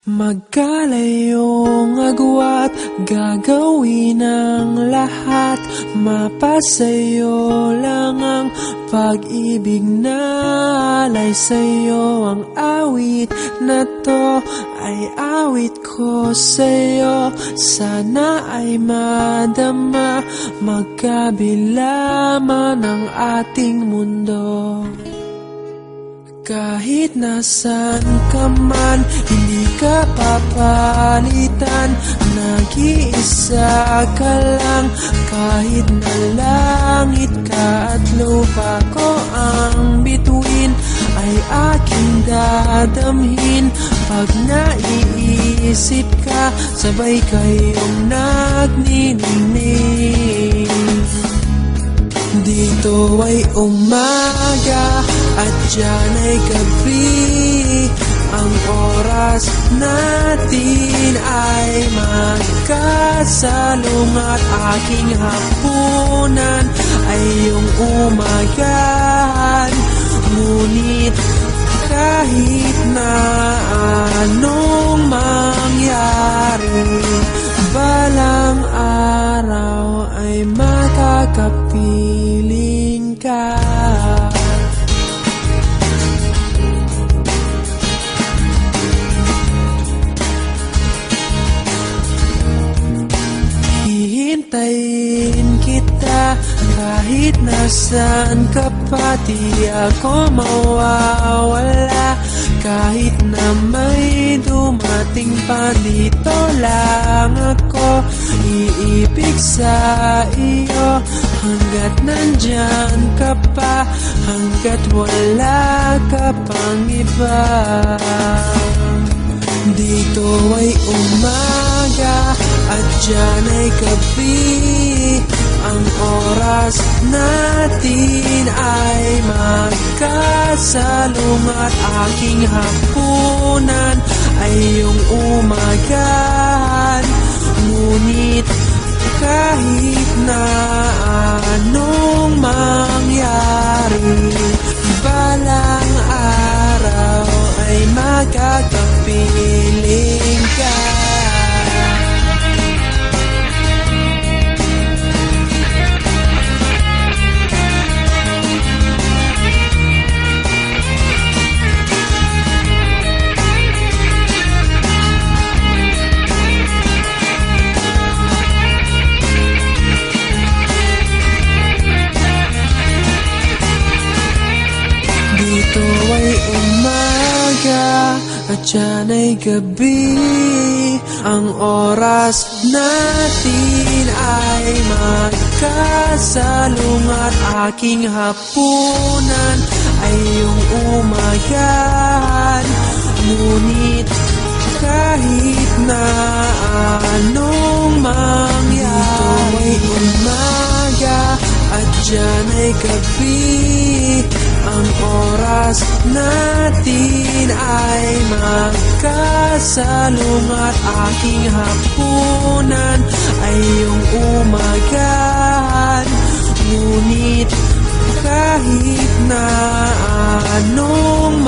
Magkalayong agwat, gagawin ang lahat. Mapasayo lang ang pag-ibig na alay sa'yo. Ang awit na to ay awit ko sa'yo. Sana ay madama, magkabila man ang ating mundo. Kahit nasan ka man, hindi ka papalitan. Nag-iisa ka lang, kahit na langit ka at lupa ko ang bituin, ay aking dadamhin. Pag naiisip ka, sabay kayong nagniningning. Dito ay umaga at diyan ay gabi. Ang oras natin ay magkasalungat. Aking hapunan ay iyong umagahan. Ngunit kahit na anong mangyari, balang araw ay makakapiling ka. Hihintayin kita kahit nasaan ka pa. Di ako mawawala kahit na may dumating pa. Dito lang ako iibig sa iyo hanggat nandyan ka pa, hanggat wala ka pang iba. Dito ay umaga at diyan ay gabi. Ang oras natin ay magkasalungat. Aking hapunan ay iyong umagahan. Ngunit kahit na anong mangyari, balang araw ay magkakapiling ka. Dito ay umaga at diyan ay gabi. Ang oras natin ay magkasalungat. Aking hapunan ay iyong umagahan. Ngunit kahit na anong mangyari, dito ay umaga at diyan ay gabi. Ang oras natin ay magkasalungat. Aking hapunan ay iyong umagahan. Ngunit kahit na anong